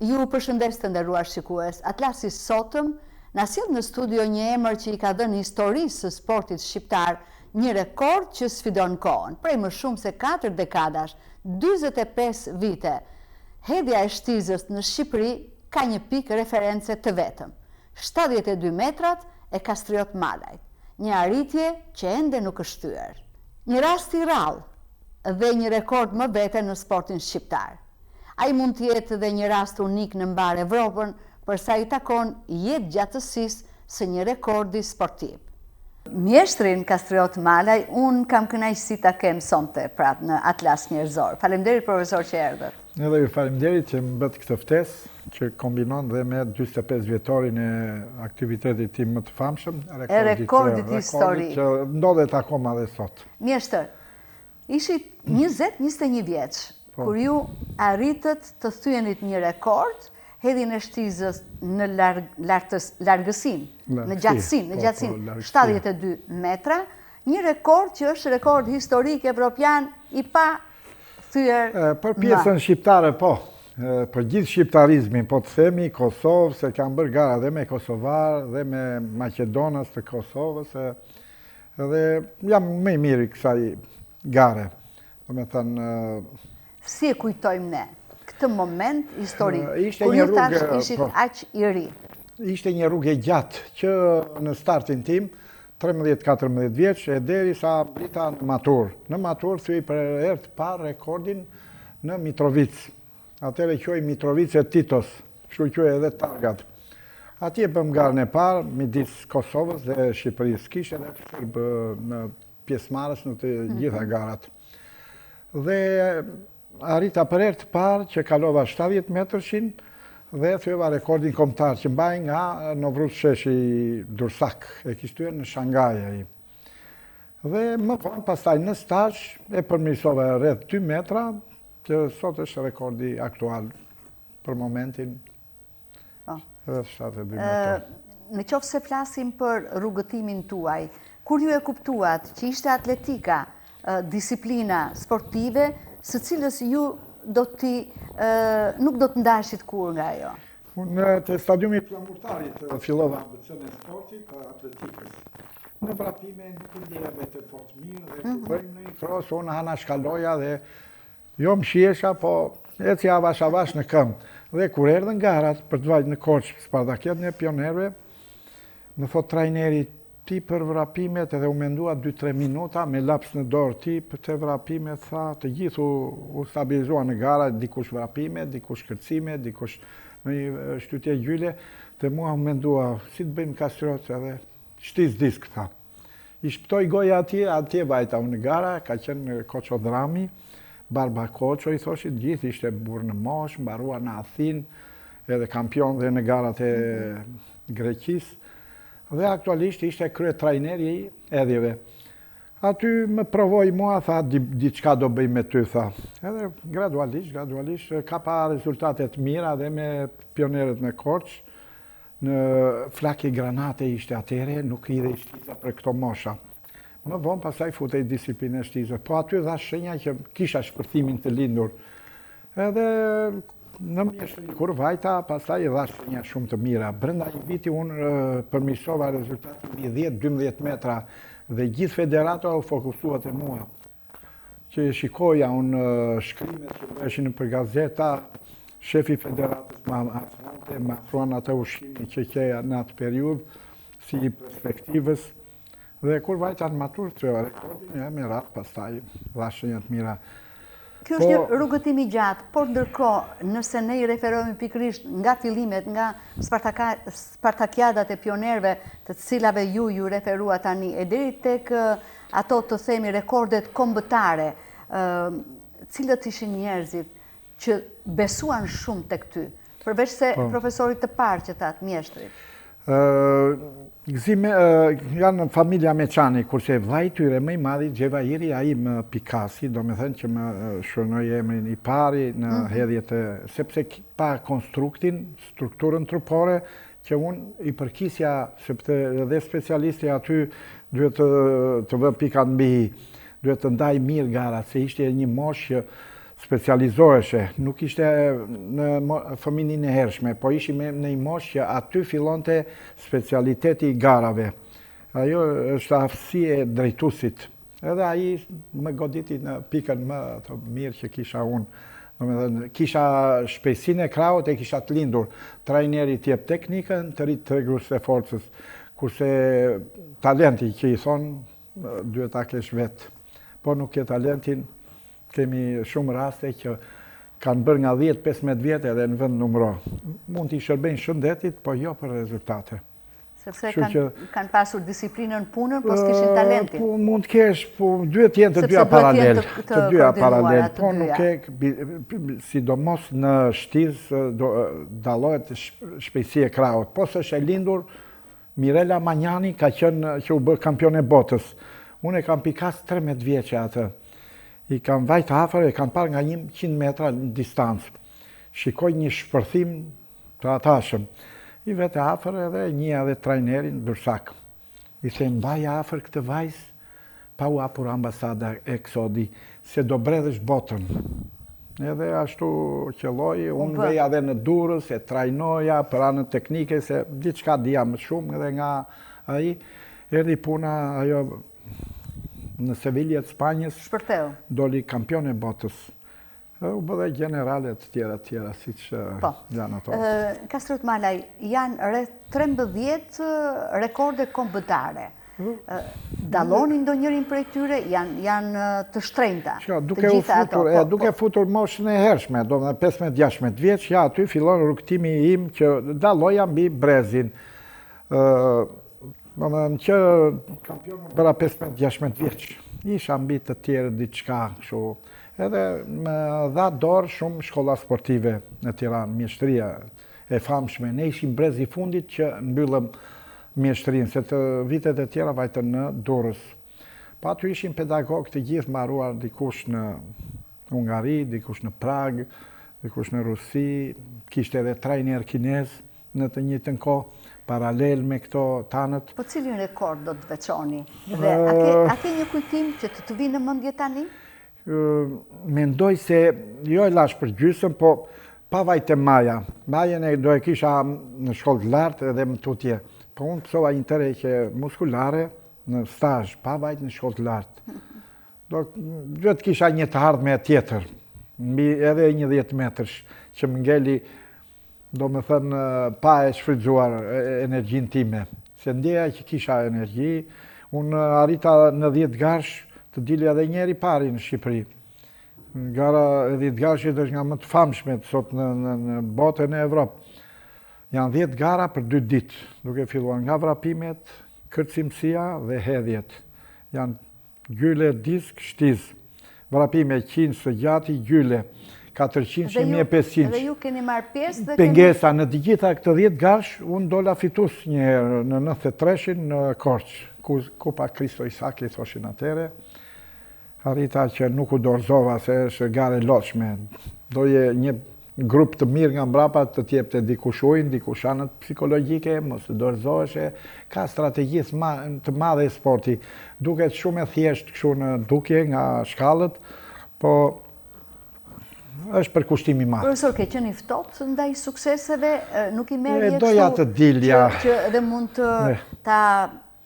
Ju përshëndes të nderuar shikues. Atlasi sotëm na sjell në studio një emër që i ka dhënë historisë së sportit shqiptar një rekord që sfidon kohën. Prej më shumë se 4 dekadash, 45 vite, hedhja e shtizës në Shqipëri ka një pikë reference të vetëm. 72 metrat e Kastriot Malajt, një arritje që ende nuk është thyer. Një rast i rrallë dhe një rekord më vete në sportin shqiptar. Ai mund të jetë dhe një rast unik në mbar Evropën, përsa i takon jetë gjatësisë së një rekordi sportiv. Mjeshtrin Kastriot Malaj, unë kam kënaqësi ta kem sonte prap në Atlas Njerëzor. Faleminderit profesor që erdhët. Edhe ju faleminderit që më bët këtë ftesë, që kombinon dhe me 45 vjetorin e aktivitetit tim më të famshëm, rekordit historik që ndodhet akoma dhe sot. Mjeshtër, ishit 20-21 vjeç, kur ju arritët të thyenit një rekord, hedhjen e shtizës në largësinë, në gjatësinë, 72 metra, një rekord që është rekord historik evropian i pa thyer. Për pjesën shqiptare po, për gjithë shqiptarizmin, po të themi Kosovë, se kanë bërë gara dhe me Kosovar, dhe me Maqedonës të Kosovës, dhe jam më i mirë i kësaj gare. Do me thënë, si e kujtojmë ne këtë moment historik, kur ju tash ishit aq i ri? Ishte një rrugë e gjatë që në startin tim, 13-14 vjeç, e deri sa brita në matur. Në matur thyej për herë të parë rekordin në Mitrovic. Atëherë quhej Mitrovic e Titos, kështu quhej edhe targat. Atje bëm garën e parë midis Kosovës dhe Shqipërisë. Kishte edhe në pjesëmarrës në të gjitha garat. Dhe arrita për herë të parë që kalova 70 metrshin dhe thyeva rekordin kombëtar që mbaj nga Novruz Sheshi Dursak, e kishte në Shangaj ai. Dhe më vonë pastaj në stazh e përmirësova rreth 2 metra, që sot është rekordi aktual për momentin. 72 metra. Në qoftë se flasim për rrugëtimin tuaj, kur ju e kuptuat që ishte atletika disiplina sportive, së cilës ju nuk do të ndashit kur nga ajo? Unë të stadiumi Flamurtarit fillova ambicion e sportit të atletikës. Në vrapime nuk ndjeja vetë fort mirë dhe bëjmë në një kros, unë hana shkaloja dhe jo më shiesha, po eci avash në këmbë. Dhe kur erdhën garat për të vajtë në Korçë Spartakjat në Pionerëve, më thot trajneri ti për vrapimet edhe u mendua 2-3 minuta me laps në dorë ti për të vrapimet, tha, të gjithu u stabilizua në gara, dikush vrapime, dikush kërcime, dikush në një shtytje gjyle, dhe mua u mendua si të bëjmë Kastriot edhe shtiz disk, tha. I shpëtoj goja atje vajta unë në gara, ka qenë Koço Drami, Barba Koço i thoshit, gjithë ishte burë në mosh, mbarua në Athinë, edhe kampion dhe në garat e Greqisë. Dhe aktualisht ishte krye trajneri edhjeve. Aty më provoj mua, tha, diçka do bëj me ty, tha. Edhe gradualisht, ka pa rezultatet mira dhe me Pionerët në Korçë. Në flaki granate ishte atere, nuk i dhe shtiza për këto mosha. Më vonë pasaj futej disiplinë e shtizë. Po aty dha shenja që kisha shpërthimin të lindur. Edhe në mjeshtrin kur vajta, pastaj dha shenja shumë të mira. Brenda një viti unë përmirësova rezultatin mbi 10-12 metra dhe gjithë federata u fokusuat e mua. Që shikoja unë shkrimet që bëheshin për gazeta, shefi federatës më afruan atë ushqimi që keja në atë periudhë si perspektivës. Dhe kur vajta në matur të rekordin, me ratë pastaj dha shenja të mira. Kjo është një rrugëtim i gjatë, por ndërkohë, nëse ne i referohemi pikërisht nga fillimet, nga Spartakiadat e Pionerëve, të cilave ju referua tani, e deri tek ato të themi rekordet kombëtare, cilët ishin njerëzit që besuan shumë tek ty, përveç se profesorit të parë që thatë mjeshtrit? Janë familja Meçani, kurse vllai tyre më i madhi, Gjevahiri, ai më Pikasi, do me thënë që më shërnoi emrin i pari në hedhjet sepse pa konstruktin, strukturën trupore, që unë i përkisja, sepse edhe specialisti aty duhet të vë pikat mbi, duhet të ndaj mirë gara, se ishte një moshë specializoheshe, nuk ishte në fëminin e hershme, po ishim në i moshë që aty fillonte specialiteti i garave. Ajo është aftësi e drejtuesit. Edhe ai më goditi në pikën më të mirë që kisha unë. Domethënë, kisha shpejtësinë e krahut e kisha të lindur. Trajneri të jep teknikën, të rrit tregues e forcës. Kurse talenti që i thonë, duhet ta kesh vetë. Po nuk ke talentin, kemi shumë raste që kanë bërë nga 10-15 vjetë edhe në vend numëro. Mund t'i shërbejnë shëndetit, po jo për rezultate. Sepse kanë pasur disiplinën punën, po s'kishin talentin. Mund t'kesh, po duhet jenë të dyja paralel. Të dyja paralel, po nuk e, sidomos në shtiz, dallohet shpejtësia e krahut. Po s'është e lindur, Mirela Manjani ka qenë që u bë kampion e botës. Unë e kam pikas 13 vjeçe atë. I kam vajt afër e kam parë nga 100 metra në distancë. Shikoj një shpërthim të atashëm. I vete afër edhe një edhe trajnerin Dursak. I them, mbaj afër këtë vajzë, pa u hapur ambasada e Eksodi, se do bredhësh botën. Edhe ashtu qelloi, unë veja edhe në Durrës, e trajnoja për anën teknike, se diçka dija më shumë edhe nga ai. Erdhi puna ajo në Sevilla të Spanjës, doli kampion e botës. U bë dhe generalet tjera, si që janë ato. Kastriot Malaj, janë rreth 13 rekorde kombëtare. Dallonin ndonjërin prej tyre, janë të shtrenjta. Duke futur moshën e hershme, do më 15-16 vjeç, ja aty fillon rrugtimi im që dalloja mbi brezin. Në që kampion bëra 15-16 vjeç, isha mbi të tjerë diçka kështu. Edhe më dha dorë shumë shkolla sportive në Tiranë, mjeshtria e famshme. Ne ishim brezi i fundit që mbyllëm mjeshtrinë, se të vitet e tjera vajtën në Durrës. Pa aty ishim pedagog të gjithë mbaruar, dikush në Hungari, dikush në Prag, dikush në Rusi, kishte edhe trajner kinez në të njëjtën kohë, paralel me këto tanët. Po cilin rekord do të veçoni? Dhe a ke një kujtim që të vinë në mendje tani? Mendoj se jo e lash për gjysëm, po pa vajte Maja. Majën e do e kisha në shkollë të lartë edhe më tutje. Po unë pësova interrejtje muskulare në stazh, pa vajt në shkollë të lartë. Do të kisha një të ardhme tjetër, edhe një 10 metrësh, që më ngeli, do me thënë, pa e shfrytzuar energjin time. Se ndjeja që kisha energji, unë arrita në 10 garsh të dili edhe njeri pari në Shqipëri. Gara e 10 garshit është nga më të famshmet sot në botën e Evropë. Janë 10 gara për 2 ditë, duke filluar nga vrapimet, kërcimësia dhe hedhjet. Janë gjyle, disk, shtiz. Vrapime 100 së gjati, gjyle. 400, 1500. Dhe ju keni marrë pjesë? Pengesa, në të gjitha këtë 10 garsh, unë dola fitus një herë në 93-shin në Korçë. Kupa Kristo Isaki, thoshin atere. Arrita që nuk u dorëzova, se është gare lotshme. Doje një grup të mirë nga mbrapa të tjepte dikush ujnë, dikush anët psikologjike, mos të dorëzoheshe. Ka strategjisë të madhe e sporti. Duket shumë e thjesht kështu në dukje nga shkallët, po është për kushtimi madh. Profesor, ke qenë i ftohtë ndaj sukseseve, nuk i merrje kështu? Doja të dilja. Që edhe mund të ta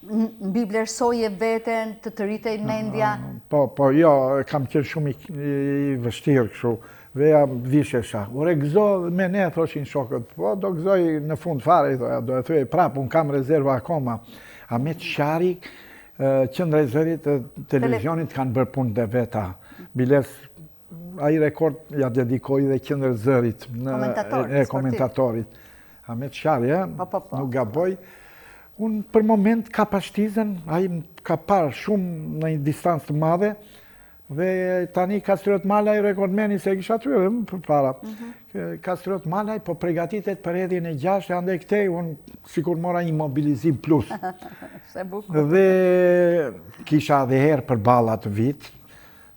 mbi vlerësoje veten, të rritej mendja? Po, jo, kam qenë shumë i vështirë kështu. Veja vishesha. Ure gëzo me ne, thoshin shokët. Po, do gëzoj në fund fare, do e thuj, prap, unë kam rezerva akoma. Ahmet Shari, qendra e zërit të televizionit kanë bërë punë dhe veta. Biles, ai rekord ja dedikoj dhe qendrës zërit në komentatorit. Ahmet Shari, nuk gaboj. Unë për moment ka pashtizën, ai ka parë shumë në një distancë të madhe, dhe tani Kastriot Malaj, rekordmeni se kisha të edhe më për para. Kastriot Malaj po pregatitet për hedhjen e 6, ande këtej, unë sikur mora një mobilizim plus. Dhe kisha dhe herë për balla të vit,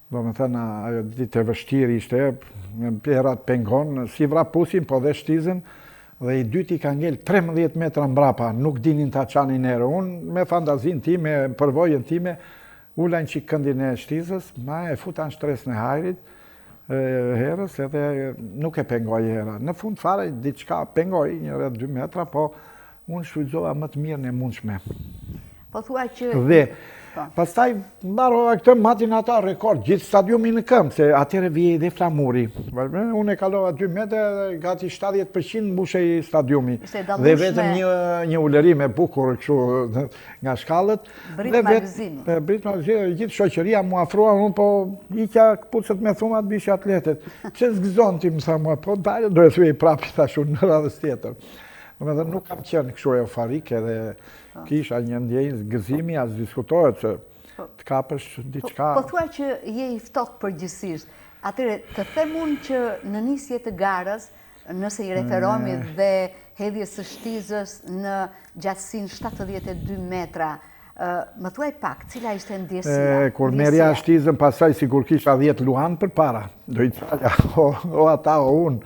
do me thënë, ajo ditë e vështirë ishte, me perat pengon, si vrapusin, po dhe shtizën, dhe i dyti ka ngell 13 metra mbrapa, nuk dinin ta qanin erë. Unë me fantazin time, përvojën time, ullajnë që këndin e shtizës, ma e futan shtres në hajrit, herës edhe nuk e pengoj hera. Në fund fare, diçka pengoj, 1-2 metra, po unë shfrytëzova më të mirën e mundshme. Po thua që... Dhe, pastaj mbarova këtë matin ata rekord, gjithë stadiumi në këmbë, se atëre vije dhe flamuri. Unë e kalova 2 metra, gati 70% mbushej stadiumi. Dhe vetëm një ulërim e bukur kështu nga shkallët. Brit Magazini. Brit Magazini, gjithë shoqëria mu afrua, unë po ikja këpucët me thumat bishë atletet. Që zgëzon ti më tha mua, po dalë, do e thuj prapi thashu në radhës tjetër. Domethënë nuk kam qenë kështu euforik edhe kisha një ndjenjë gëzimi, as diskutohet që të kapësh diçka. Po thua që je i ftohtë përgjithsisht. Atëre, të them unë që në nisje të garës, nëse i referohemi dhe hedhjes së shtizës në gjatësinë 72 metra, më thuaj pak, cila ishte ndjesia? Kur merja shtizën, pasaj sigur kisha 10 luan për para. Do i thaja, o ata o unë.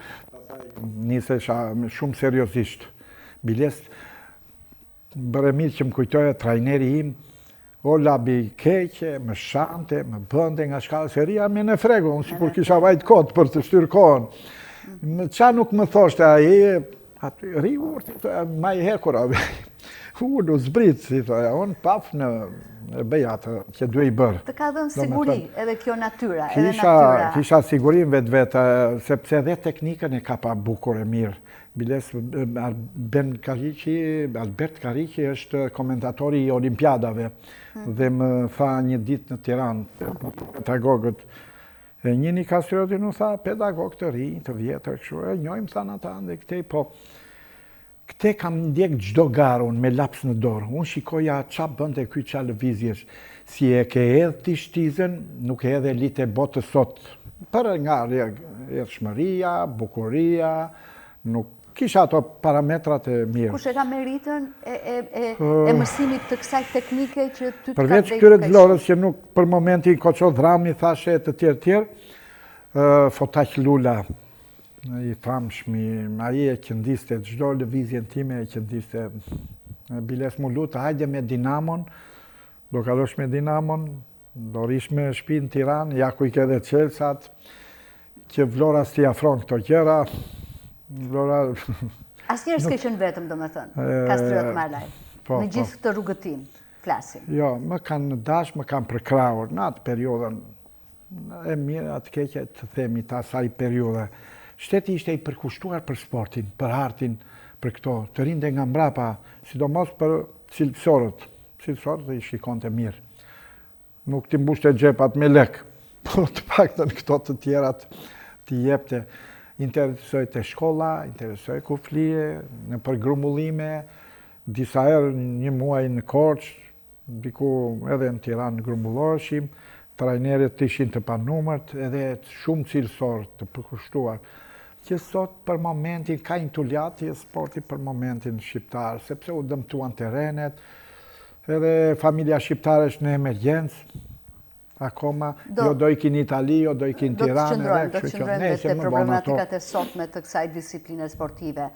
Nisesha shumë seriosisht. Biles, bërë mirë që më kujtoja trajneri im, o labi keqe, më shante, më bënde nga shkallë, se rria me në frego, unë si kur kisha vajtë kotë për të shtyrë kohën. Qa nuk më thoshte aje, ri urti, ma i hekura, u zbritë, si thoja, unë paf në bejatë që duhe i bërë. Të ka dhënë siguri edhe kjo natyra, edhe natyra. Kisha sigurin vetë, sepse edhe teknikën e ka pa bukur e mirë. Biles, Albert Kariqi është komentatori i olimpiadave dhe më tha një ditë në Tiranë, pedagogët, njëni Kastrioti në tha pedagog të rinj, të vjetër, kështu, njojmë thanë ata dhe këtej, po këte kam ndjek gjdo garë unë me laps në dorë, unë shikoja qa bënde kuj qa lëvizjesh, si e ke edhe ti shtizën, nuk e edhe lite botës sot, për nga rrshmëria, bukuria, nuk kisha ato parametrat e mirë. Kush e ka meritën e mësimit të kësaj teknike që ty të ka përveç këtyre të Vlorës që nuk për momentin Koço Dhrami thashe të tjerë, Fotaq Lula, i famshmi, aji e qëndiste, çdo lëvizjen time e qëndiste. Biles mu lutë, hajde me Dinamon, do kalosh me Dinamon, do rish me shtëpi në Tiranë, ja ku i ke dhe Çelsat, që Vlora s'ti afron këto gjëra. Asnjëherë s'ke qenë vetëm, domethënë, Kastriot Malaj. Në gjithë këtë rrugëtim, flasim. Jo, më kanë dash, më kanë përkrahur në atë periudhën e mirë, atë keqe të themi të asaj periudhe. Shteti ishte i përkushtuar për sportin, për artin, për këto, të rinde nga mbrapa, sidomos për cilësorët. Cilësorët i shikonte mirë. Nuk t'i mbushte xhepat me lek, po të paktën këto të tjerat t'i jepte. Interesoj të shkolla, interesoj kuflije, në përgrumullime, disa herë një muaj në Korç, diku edhe në Tiranë grumbulloheshim, trajnerët ishin të panumërt, edhe shumë cilësor të përkushtuar. Që sot për momentin ka intuljati e sporti për momentin shqiptar, sepse u dëmtuan terrenet, edhe familja shqiptare është në emergjencë. Akoma, jo do ikin në Itali, jo do ikin në Tiranë. Do të qëndrojmë dhe të problematikat e sotme të kësaj disipline sportive.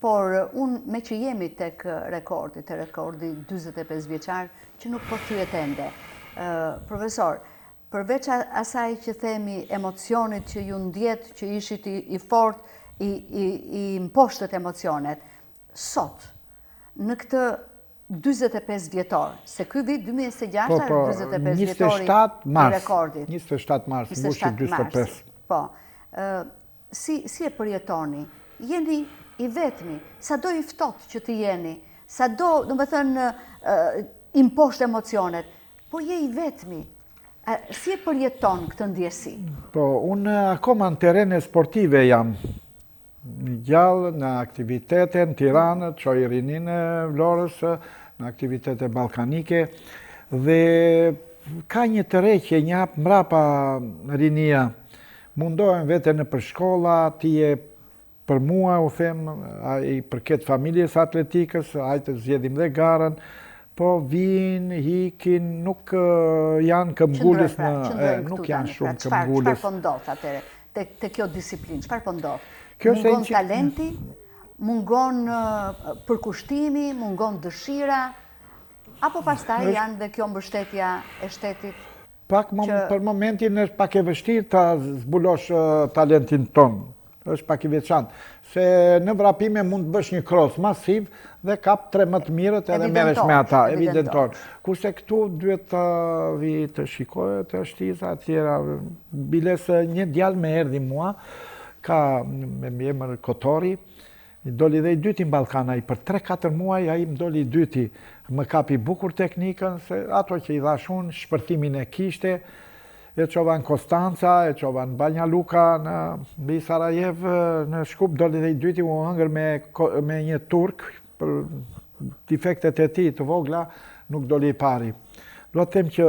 Por unë me që jemi tek rekordi 25 vjeçar, që nuk po thyet ende. Profesor, përveç asaj që themi emocionit që ju ndjet, që ishit i fort, i mposhtët emocionet, sot, në këtë 25 vjetor, se ky vit 2026 është 25 vjetori i rekordit. 27 mars, mbushi 25. Po, si e përjetoni? Jeni i vetmi, sa do i ftohtë që të jeni, sa do me thënë, imposht emocionet, po je i vetmi. Si e përjeton këtë ndjesi? Po, unë akoma në terene sportive jam. Në gjallë, në aktivitete në Tiranë, qoj rinin e Vlorës, në aktivitete balkanike, dhe ka një të reqje, një hapë mrapa rinia. Mundohen vete në për shkolla, ti e për mua, u them, i përket familjes atletikës, ajtë zjedhim dhe garën, po vinë, hikin, nuk janë këmbgullës në... Nuk janë shumë këmbgullës. Çfarë po ndodh atëre, te kjo disiplinë, çfarë po ndodh? Mungon talenti, mungon përkushtimi, mungon dëshira, apo pastaj janë dhe kjo mbështetja e shtetit? Për momentin është pak e vështirë të zbulosh talentin tonë. është pak i veçantë. Se në vrapime mund të bësh një cross masiv dhe kap 3 më të mirët edhe merresh me ata, evidenton. Kurse këtu duhet të vi të shikohet të shtiza tjera. Biles një djalë me erdhi mua, ka me emër Kotori, doli dhe i dyti në Ballkan, ai për 3-4 muaj ai më doli i dyti. Më kapi bukur teknikën, se ato që i dhash unë, shpërthimin e kishte, e qova në Konstanca, e qova në Banja Luka, në Sarajev, në Shkup, doli dhe i dyti u hëngër me një turk, për defektet e ti të vogla, nuk doli i pari. Do të them që,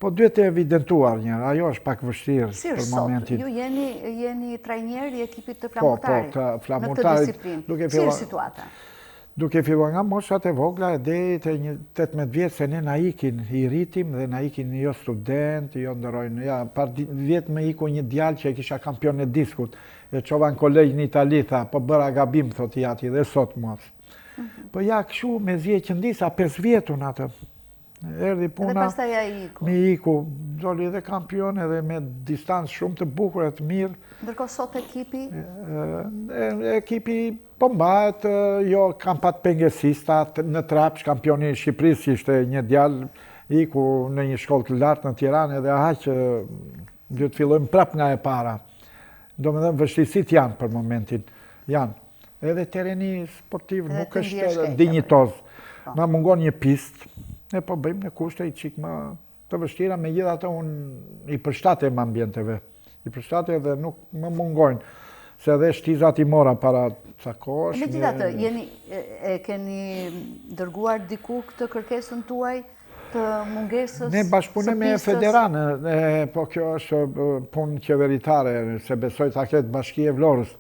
po duhet e evidentuar njërë, ajo është pak vështirë për momentin. Ju jeni trajner i ekipit të Flamurtarit, në këtë disiplinë. Si është situata? Duke filluar nga moshat e vogla, deri te 18 vjeç se ne na ikin, i rritim dhe na ikin jo student, jo ndërojnë. Ja, par vjet më iku një djalë që e kisha kampion e diskut, e qova në kolegj në Itali, tha, po bëra gabim, thot i ati, dhe sot mua. Po ja, këshu me zje që ndisa 5 vjetun atë. Erdi puna, dhe pastaj ja iku. Mi iku, doli edhe kampion edhe me distancë shumë të bukur e të mirë. Ndërkohë sot ekipi? Ekipi po mbahet, jo kam pat pengesista, në Trapsh, kampioni i Shqipërisë, ishte një djalë, iku në një shkollë të lartë në Tiranë, edhe aha që duhet të fillojmë prap nga e para. Do me dhe vështirësit janë për momentin, janë. Edhe tereni sportiv nuk është dinjitoz. Na mungon një pistë, ne po bëjmë në kushte i qik më të vështira, me gjitha të unë i përshtate më ambjenteve. I përshtate dhe nuk më mungojnë, se edhe shtizat i mora para ca kosh. Me gjitha të, e keni dërguar diku këtë kërkesën tuaj të mungesës së pistës? Ne bashkëpunim me federanë, po kjo është punë qeveritare, se besoj ta ketë Bashkia e Vlorës.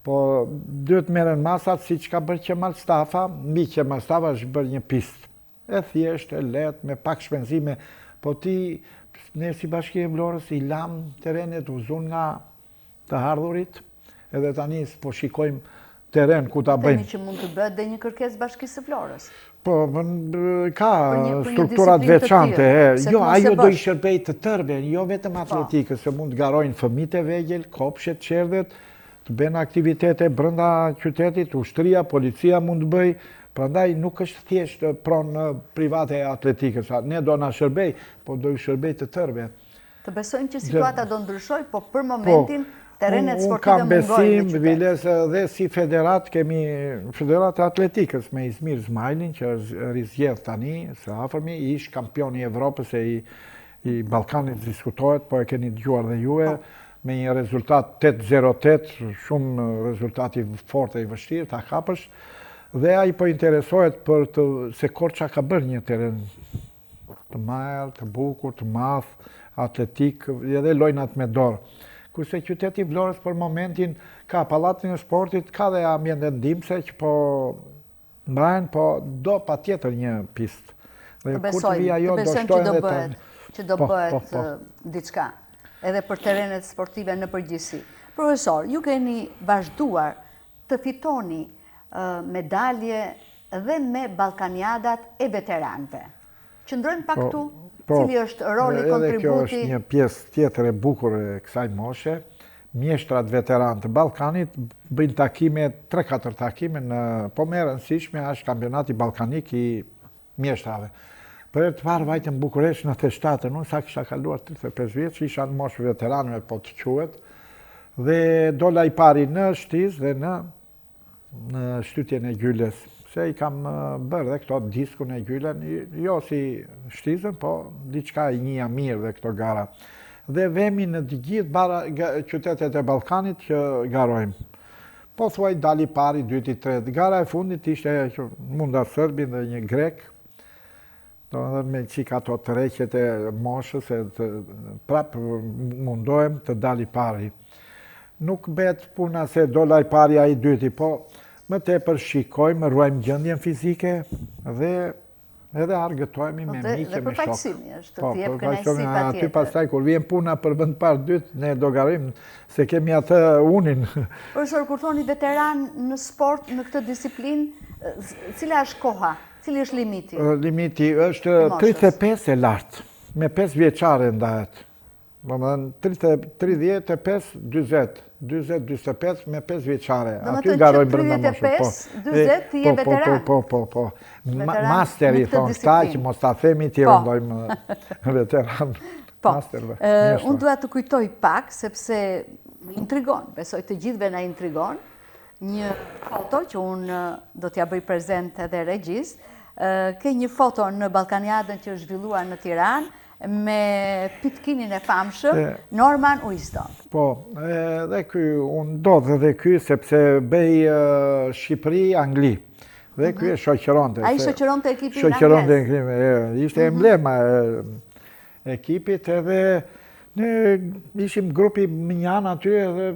Po duhet merren masat si që ka bërë Qemal Stafa, mbi Qemal Stafa është bërë një pistë. E thjesht, e letë, me pak shpenzime, po ti, ne si Bashkia e Vlorës, i lam terenet uzun nga të ardhurit, edhe tani po shikojmë teren ku ta bëjmë. Temi që mund të bëhet dhe një kërkesë Bashkisë së Vlorës. Po, ka strukturat veçante. Jo, ajo do i shërbej të tërve, jo vetëm atletikës, se mund të garojnë fëmijët e vegjël, kopshet, qerdhet, të bëjnë aktivitete brenda qytetit, ushtria, policia mund të bëj. Prandaj nuk është thjesht pronë private e atletikës. Ne do na shërbej, po do i shërbej të tërve. Të besojmë që situata do ndryshoj, po për momentin terenet sportive mungojnë në qytet. Unë kam besim, Viles, dhe si federat, kemi federat e atletikës me Izmir Zmajlin, që është rizjedh tani, se afërmi, ish kampioni i Evropës e i Ballkanit diskutohet, po e keni dëgjuar dhe juve, me një rezultat 8-0-8, shumë rezultati forte i vështirë, ta kapësh. Dhe ai po interesohet për se Korça ka bërë një teren të majër, të bukur, të madh, atletik, edhe lojnat me dorë. Kurse qyteti Vlorës për momentin ka pallatin e sportit, ka dhe ambjente ndihmëse që po mbahen, po do patjetër një pistë. Të besojmë që do bëhet diçka, edhe për terenet sportive në përgjithësi. Profesor, ju keni vazhduar të fitoni medalje dhe me Ballkaniadat e veteranëve. Qëndrojmë pak këtu, cili është roli, kontributi? Edhe kjo është një pjesë tjetër e bukur e kësaj moshe. Mjeshtrat veteranë të Ballkanit bëjnë takime, 3-4 takime, po më e rëndësishme është kampionati ballkanik i mjeshtrave. Për të parë vajtëm Bukuresht në 87, unë sa kisha kaluar 35 vjeç, isha në moshë veteranëve, po të quhet, dhe dola i pari në Shtiz dhe në shtytjen e Gjyles, se i kam bërë dhe këto diskun e Gjylen, jo si Shtizën, po diçka i njëja mirë dhe këto gara. Dhe vemi në gjithë qytetet e Ballkanit që garojmë. Po thuaj dali pari, dyti, tret. Gara e fundit ishte munda Sërbin dhe një Grek, me qika ato të reqet e moshës, prap mundohem të dali pari. Nuk bet puna se dola i pari a i dyti, po më tepër shikojmë, ruajmë gjendjen fizike dhe edhe argëtojmë me miqe, me shok. Dhe përfaqësimi është të jep kënaqësi patjetër. Aty pastaj kur vjen puna për vend parë dytë, ne do garojmë se kemi atë unin. Profesor, kur thoni veteran në sport, në këtë disiplinë, cila është koha? Cili është limiti? Limiti është 35 e lartë. me 5 vjeçare ndahet. Domethënë 35, 40, 45 me 5 vjeçare. Aty garoj brenda moshës. 40 ti je veteran. Po. Masteri thonë këta që mos ta themi ti rëndojmë veteran. Masterve. Unë dua të kujtoj pak sepse më intrigon, besoj të gjithëve na intrigon, një foto që unë do t'ja bëj prezent edhe regjis. Ke një foto në Ballkaniadën që është zhvilluar në Tiranë me pitkinin e famshëm Norman Uiston. Po, dhe ky, unë ndodh edhe ky sepse bëj Shqipëri-Angli. Dhe ky e shoqëronte. Ai shoqëronte ekipin anglez. Shoqëronte ekipin, ishte emblema e ekipit edhe ne ishim grupi minjan aty edhe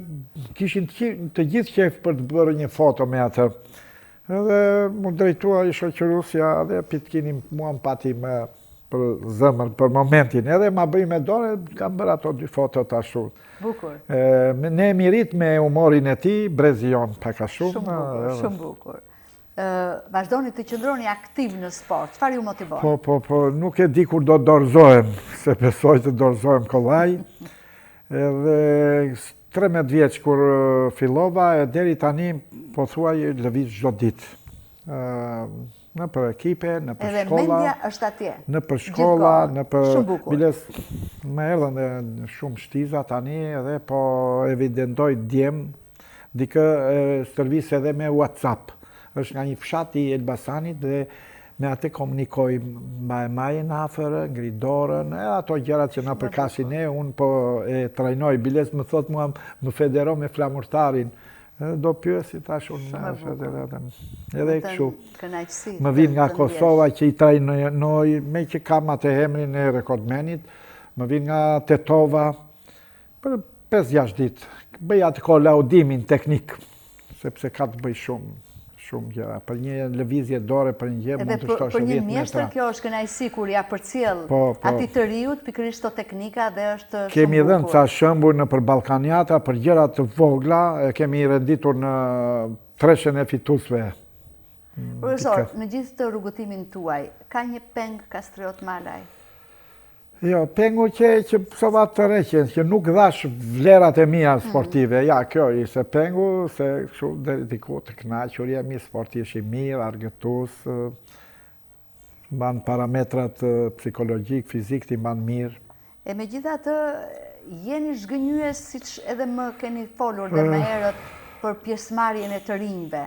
kishin të gjithë qef për të bërë një foto me atë. Edhe mu drejtua i shoqërusja dhe pitkinin mua më pati me për zëmër, për momentin. Edhe ma bëj me dore, kam bërë ato 2 fotot ashtu. Bukur. Ne mirit me humorin e ti, brezion paka shumë. Shumë bukur. Vazhdoni të qëndroni aktiv në sport. Çfarë ju motivon? Po, nuk e di kur do dorëzohem, se besoj të dorëzohem kollaj. Edhe 13 vjeç kur fillova, e deri tani, po thuaj, lëviz çdo ditë. Në për ekipe, në për shkolla. Edhe mendja është atje. Në për shkolla, në për... Shumë bukur. Biles, me erdhen dhe shumë shtiza tani, edhe po evidentoj djem, dikë servis edhe me WhatsApp. Është nga një fshat i Elbasanit dhe me atë komunikoj maj në afer, ngri dorën, e ato gjërat që na përkasin ne, unë po e trajnoj. Biles më thot mua, më federo me flamurtarin. Do pyesi tash unë edhe kështu. Më vin nga Kosova që i trajnoj, me që kam atë emrin e rekordmenit, më vin nga Tetova, për 5-6 ditë. Bëj atë ko laudimin teknik, sepse ka të bëj shumë gjëra. Për një lëvizje dore, për një gjë mund të shtosh 10 metra. Për një mjeshtër kjo është kënaqësi kur ja përcjell ati të riut, pikërisht të teknika dhe është shumë bukur. Kemi dhënë ca shembuj në për Ballkaniata, për gjëra të vogla, kemi renditur në treshën e fituesve. Profesor, në gjithë të rrugëtimin tuaj, ka një peng kastriot malaj? Jo, pengu që pësova të reqen, që nuk dhash vlerat e mija sportive. Ja, kjo ishte pengu, se shumë dhe diku të knaqëria mi sporti ishi mirë, argëtus, ban parametrat psikologjik, fizik të ban mirë. E me gjitha të jeni zhgënyes, si që edhe më keni folur dhe më herët për pjesëmarrjen e të rinjve.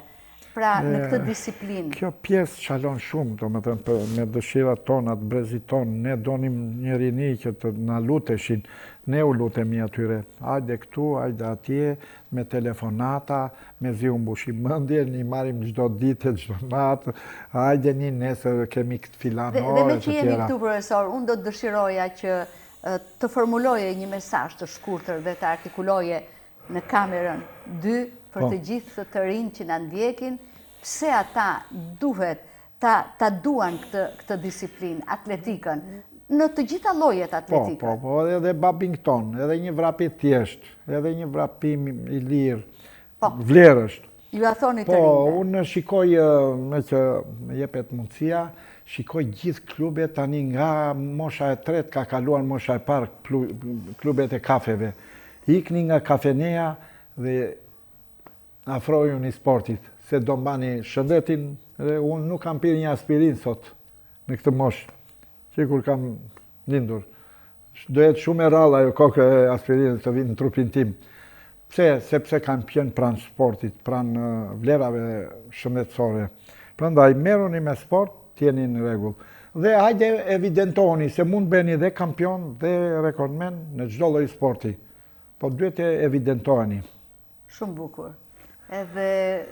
Pra, në këtë disiplinë. Kjo pjesë qalon shumë, do me thënë, me dëshirat tona, të brezit tonë, ne donim një rini që të na luteshin, ne u lutemi atyre, ajde këtu, ajde atje, me telefonata, me zi unë bushim mëndje, një marim gjdo dite, gjdo natë, ajde një nesër kemi këtë filanore, dhe me që jeni këtu, profesor, unë do të dëshiroja që të formuloje një mesazh të shkurtër dhe të artikuloje në kamerën 2, për të gjithë të rinj që na ndjekin, pse ata duhet ta duan këtë disiplinë, atletikën, në të gjitha llojet atletikën. Po, edhe Babington, edhe një vrapim thjesht, edhe një vrapim i lirë, vlerësht. Ju a thoni të rinjve? Po, unë shikoj, me që me jepet mundësia, shikoj gjithë klubet tani nga mosha e 3 ka kaluar mosha e parë klubet e kafeve. Ikni nga kafeneja dhe afroju një sportit, se do mbani shëndetin, dhe unë nuk kam pirë një aspirin sot në këtë moshë, që kur kam lindur. Do jetë shumë e ralla jo kokë e aspirin të vinë në trupin tim. Pse? Sepse kam pjenë pranë sportit, pranë vlerave shëndetësore. Prandaj, merruni me sport, tjeni në regull. Dhe hajde evidentoni se mund bëni dhe kampion dhe rekordmen në çdo lloj sporti. Po duhet e evidentoheni. Shumë bukur. Edhe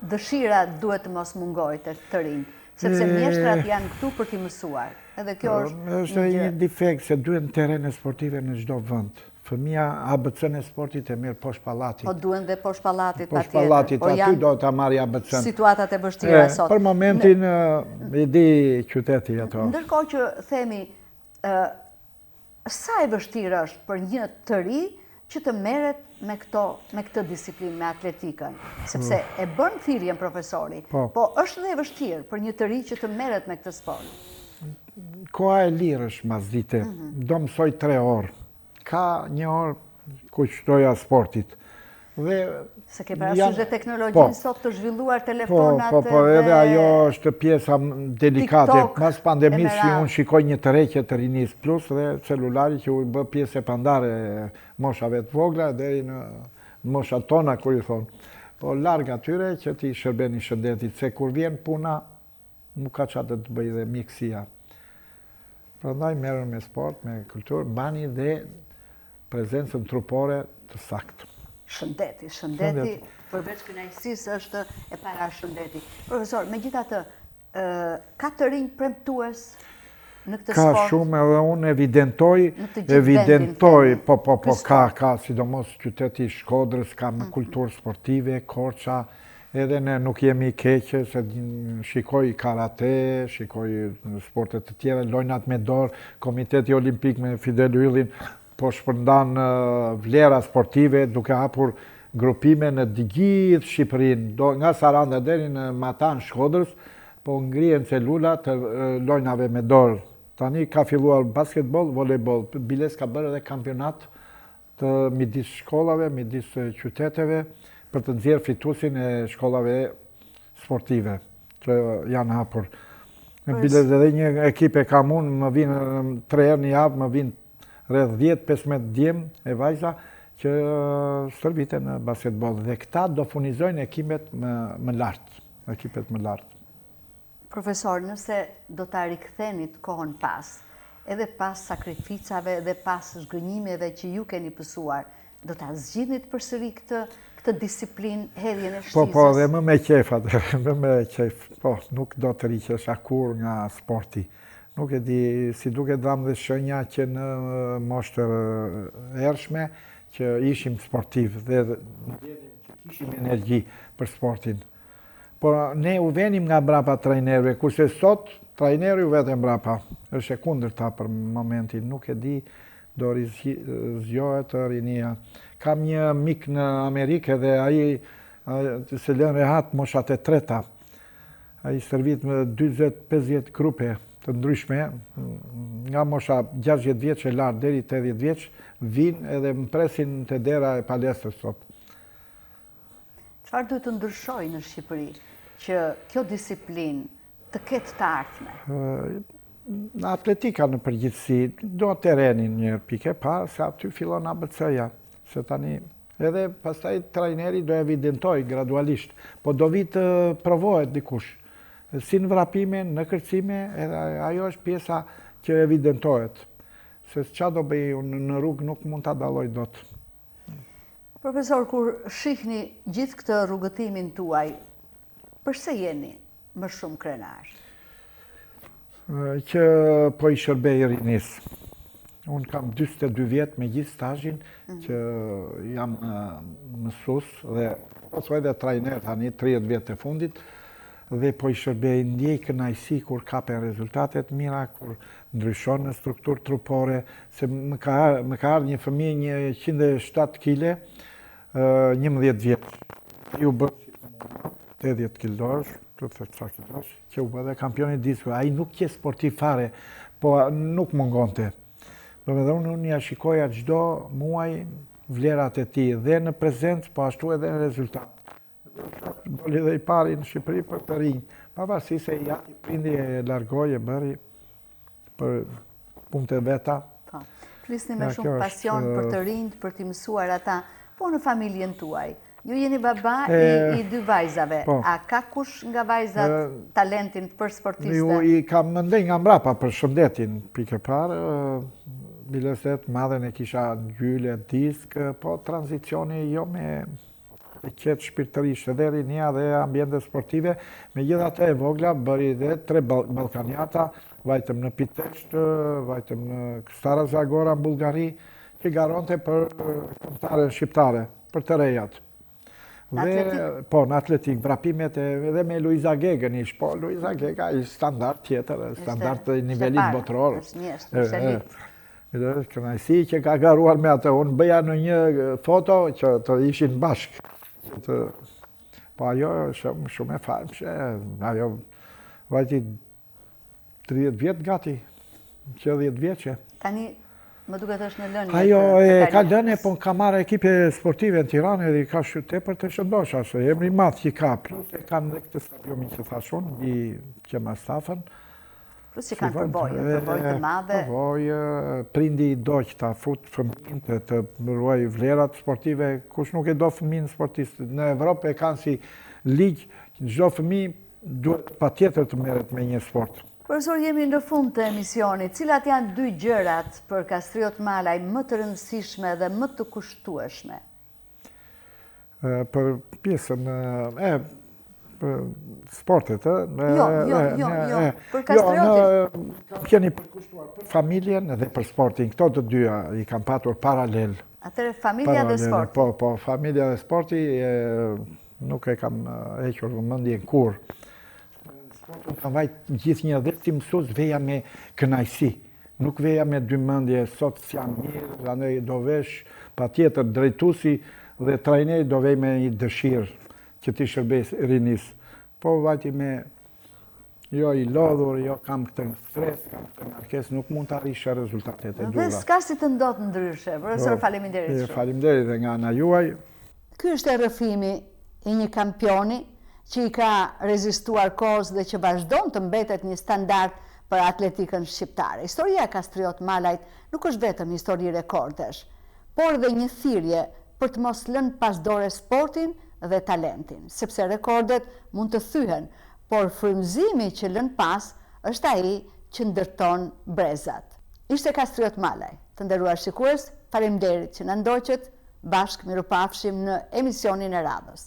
dëshira duhet të mos mungojë të rinj, sepse mjeshtrat janë këtu për t'i mësuar. Edhe kjo është një defekt se duhen terene sportive në çdo vend. Fëmia ABC-n e sportit e merr poshtë pallatit. Po duhen dhe poshtë pallatit patjetër. Poshtë pallatit, aty do ta marrë ABC-n. Situatat e vështira sot. Për momentin i di qyteti ato. Ndërkohë që themi sa e vështirë është për një të ri që të merret me këtë disiplinë, me atletikën, sepse e bën thirrjen profesori, po është dhe e vështirë për një të ri që të merret me këtë sport. koha e lirë është mas dite, do mësoj 3 orë. Ka 1 orë ku qëtoja sportit. Se ke parasysh dhe teknologjinë sot të zhvilluar telefonat Po, edhe ajo është pjesa delikate. TikTok, Mas pandemisë unë shikoj një tërheqje të rinis plus dhe celulari që u bë pjesë e pandare moshave të vogla deri në moshat tona, kur i thonë. Po larg atyre që ti shërbeni shëndetit, se kur vjen puna, nuk ka qatë të bëj dhe mjekësia. Prandaj merren me sport, me kulturë, bani dhe prezencën trupore të saktë. Shëndeti, përveç kënaqësisë është e para shëndeti. Profesor, megjithatë, ka të rinj premtues në këtë sport? Ka shumë edhe unë evidentoj, ka, sidomos qyteti Shkodrës, ka me kulturë sportive, Korça, edhe ne nuk jemi keqe, se shikoj karate, shikoj sportet të tjera, lojnat me dorë, Komiteti Olimpik me Fidel Yllin, po shpërndan vlera sportive duke hapur grupime në gjithë Shqipërinë, nga Saranda deri në Matan Shkodrës, po ngrihen celula të lojnave me dorë. Tani ka filluar basketbol, volejbol, Biles ka bërë edhe kampionat të midis shkollave, midis qyteteve, për të nxjerrë fituesin e shkollave sportive që janë hapur. Në Biles edhe një ekip e kam unë, më vinë 3 herë në javë, më vinë rreth 10-15 djemë e vajza që stërviten në basketbol. Dhe këta do funizojnë ekipet më lartë. Profesor, nëse do ta rikthenit kohën pas, edhe pas sakrificave dhe pas zhgënjimeve që ju keni pësuar, do ta zgjidhnit përsëri këtë disiplinë, hedhjen e shqisës? Po, dhe më me qef atë, po, nuk do të riqesh akur nga sporti. Nuk e di, si duke dham dhe shënja që në moshtër ershme, që ishim sportiv dhe që kishim energji për sportin. Po ne u venim nga mbrapa trajnerëve, kurse sot trajneri u vete mbrapa. Është e kundërta për momentin, nuk e di, do rizgjohet rinia. Kam një mik në Amerikë dhe ai se lën rehat moshat e treta. Ai servit me 40-50 grupe të ndryshme, nga mosha 60 vjeç e lartë deri 80 vjeç, vinë edhe më presin të dera e palestrës sot. Çfarë duhet të ndryshojë në Shqipëri që kjo disiplinë të ketë të ardhme? Atletika në përgjithësi, do terenin një pikë e parë, se aty fillon ABC-ja, se tani edhe pastaj trajneri do evidentoj gradualisht, po do vi të provohet dikush. Si në vrapime, në kërcime, edhe ajo është pjesa që evidentohet. Se qa do bëj unë në rrugë nuk mund të dalloj dot. Profesor, kur shihni gjithë këtë rrugëtimin tuaj, përse jeni më shumë krenar? Që po i shërbej rinis. Unë kam 42 vjetë me gjithë stazhin, që jam mësus dhe ose edhe trajner tani 30 vjetë e fundit, dhe po i shërbej ndjej kënaqësi kur kapen rezultatet mira, kur ndryshon në strukturë trupore, se më ka ardhur një fëmijë 107 kg, 11 vjeç. Ju bë 80 kg, që u bë dhe kampioni disko. Ai nuk je sportiv fare, po nuk mungonte. Domethënë unë ja shikoja çdo muaj vlerat e tij dhe në prezencë, po ashtu edhe në rezultat. Doli dhe i pari në Shqipëri për të rinj. Pavarësisht se ja i prindi e largoi e bëri për punët e veta. Flisni me shumë pasion për të rinjt, për t'i mësuar ata, po në familjen tuaj. Ju jeni baba i 2 vajzave. A ka kush nga vajzat talentin për sportiste? Ju i kam mendej nga mbrapa për shëndetin, pikë parë. Bileset madhen e kisha ngjyle, disk, po tranzicioni jo me qetë shpirtërisht edhe rinia dhe ambjente sportive, megjithatë e vogla bëri dhe 3 ballkaniata, vajtëm në Pitesht, vajtëm në Stara Zagora në Bullgari, që garonte për kombëtaren shqiptare, për të rejat. Po, në atletik, vrapimet edhe me Luiza Gegën ish, po Luiza Gega ish standart tjetër, standart të nivelit botëror. Kënaqësi që ka garuar me atë, unë bëja në një foto që të ishin bashkë. Po ajo shumë e famshme, ajo vajti 30 vjetë gati, që 10 vjeqe. Tani, më duket është në lënje. Ajo ka lënje, po ka marrë ekipe sportive në Tiranë dhe ka tepër të shëndosha, se emri madh që ka, plus e kanë dhe këtë stadiumin që thashun, që ma stafën. Plus që kanë përbojë të madhe. Përbojë, prindi do që ta fut fëmijin të ruaj vlerat sportive, kush nuk e do fëmijin sportist. Në Evropë e kanë si ligj, çdo fëmijë duhet patjetër të merret me një sport. Profesor, jemi në fund të emisionit. Cilat janë 2 gjërat për Kastriot Malaj më të rëndësishme dhe më të kushtueshme? Për pjesën sportet, Jo, për Kastriotin. Keni përkushtuar për familjen dhe për sportin. Këto të dyja i kam patur paralel. Atëre, familja dhe sporti. Po, familja dhe sporti nuk e kam hequr vëmendjen kur. Sportin kam vajt gjithë një dhe si mësues veja me kënaqësi. Nuk veja me dymendje, sot jam mirë, andaj do vesh patjetër drejtuesi dhe trajneri do vej me një dëshirë që ti shërbes rinis. Po vajti me jo i lodhur, jo kam këtë stres, kam këtë ngarkesë, nuk mund të arrish rezultatet e duhura. Dhe s'ka si të ndodhë ndryshe. Profesor, faleminderit shumë. Faleminderit dhe nga ana juaj. Ky është rrëfimi i një kampioni që i ka rezistuar kohës dhe që vazhdon të mbetet një standard për atletikën shqiptare. Historia e Kastriot Malajt nuk është vetëm histori rekordesh, por dhe një thirrje për të mos lënë pas dore sportin dhe talentin, sepse rekordet mund të thyhen, por frymëzimi që lën pas është ai që ndërton brezat. Ishte Kastriot Malaj. Të nderuar shikues, faleminderit që na ndoqët, bashkë mirupafshim në emisionin e radhës.